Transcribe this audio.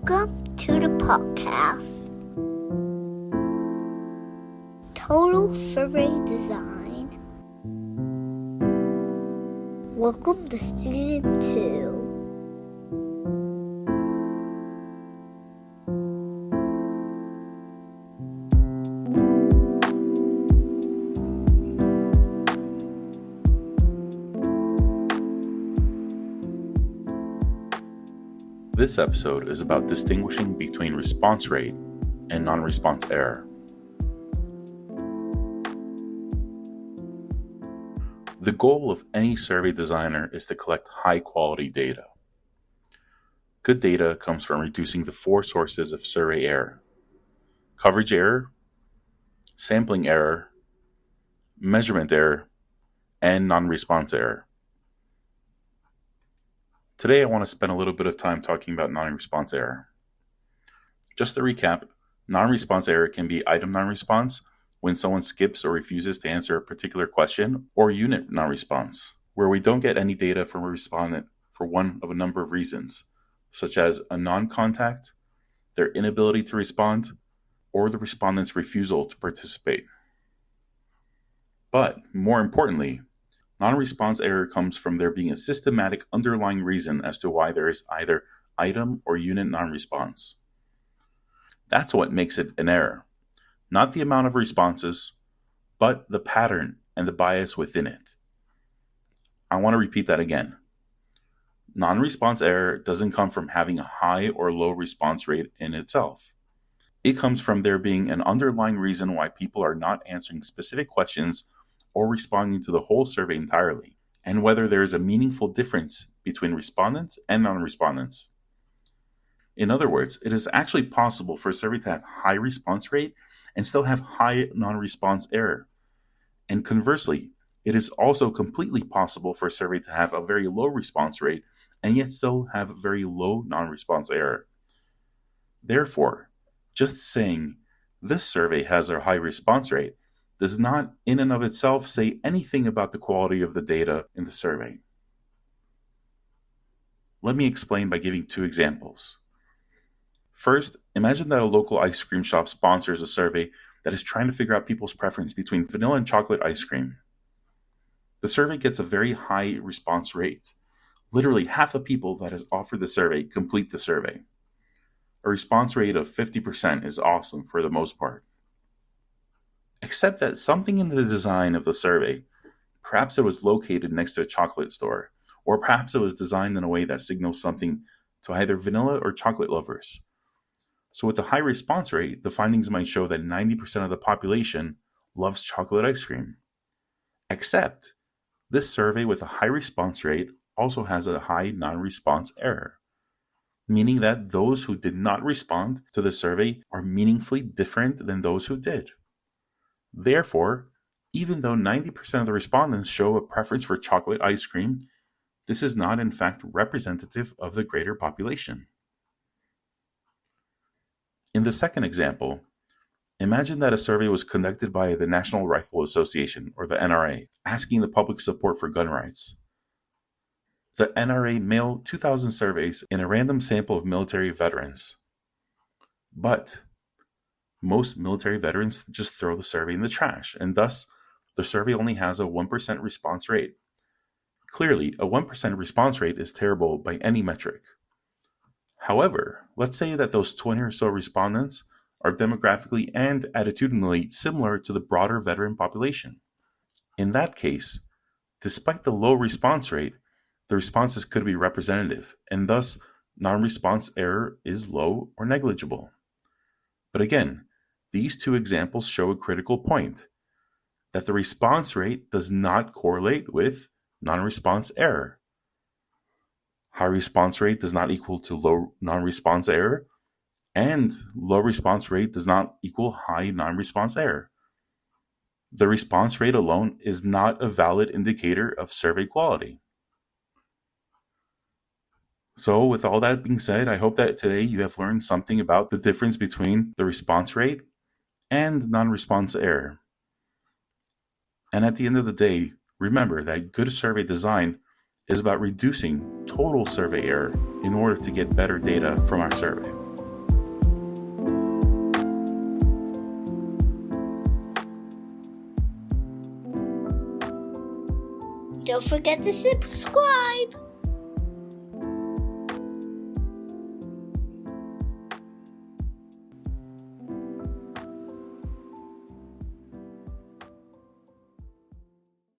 Welcome to the podcast, Total Survey Design. Welcome to Season 2. This episode is about distinguishing between response rate and non-response error. The goal of any survey designer is to collect high-quality data. Good data comes from reducing the four sources of survey error: coverage error, sampling error, measurement error, and non-response error. Today, I want to spend a little bit of time talking about non-response error. Just to recap, non-response error can be item non-response when someone skips or refuses to answer a particular question, or unit non-response, where we don't get any data from a respondent for one of a number of reasons, such as a non-contact, their inability to respond, or the respondent's refusal to participate. But more importantly, non-response error comes from there being a systematic underlying reason as to why there is either item or unit non-response. That's what makes it an error, not the amount of responses, but the pattern and the bias within it. I want to repeat that again. Non-response error doesn't come from having a high or low response rate in itself. It comes from there being an underlying reason why people are not answering specific questions or responding to the whole survey entirely, and whether there is a meaningful difference between respondents and non-respondents. In other words, it is actually possible for a survey to have high response rate and still have high non-response error. And conversely, it is also completely possible for a survey to have a very low response rate and yet still have very low non-response error. Therefore, just saying this survey has a high response rate does not in and of itself say anything about the quality of the data in the survey. Let me explain by giving two examples. First, imagine that a local ice cream shop sponsors a survey that is trying to figure out people's preference between vanilla and chocolate ice cream. The survey gets a very high response rate. Literally half the people that has offered the survey complete the survey. A response rate of 50% is awesome for the most part. Except that something in the design of the survey, perhaps it was located next to a chocolate store, or perhaps it was designed in a way that signals something to either vanilla or chocolate lovers. So with the high response rate, the findings might show that 90% of the population loves chocolate ice cream. Except, this survey with a high response rate also has a high non-response error, meaning that those who did not respond to the survey are meaningfully different than those who did. Therefore, even though 90% of the respondents show a preference for chocolate ice cream, this is not in fact representative of the greater population. In the second example, imagine that a survey was conducted by the National Rifle Association, or the NRA, asking the public's support for gun rights. The NRA mailed 2,000 surveys in a random sample of military veterans. But most military veterans just throw the survey in the trash, and thus the survey only has a 1% response rate. Clearly, a 1% response rate is terrible by any metric. However, let's say that those 20 or so respondents are demographically and attitudinally similar to the broader veteran population. In that case, despite the low response rate, the responses could be representative, and thus non-response error is low or negligible. But again, these two examples show a critical point, that the response rate does not correlate with non-response error. High response rate does not equal to low non-response error, and low response rate does not equal high non-response error. The response rate alone is not a valid indicator of survey quality. So with all that being said, I hope that today you have learned something about the difference between the response rate and non-response error. And at the end of the day, remember that good survey design is about reducing total survey error in order to get better data from our survey. Don't forget to subscribe.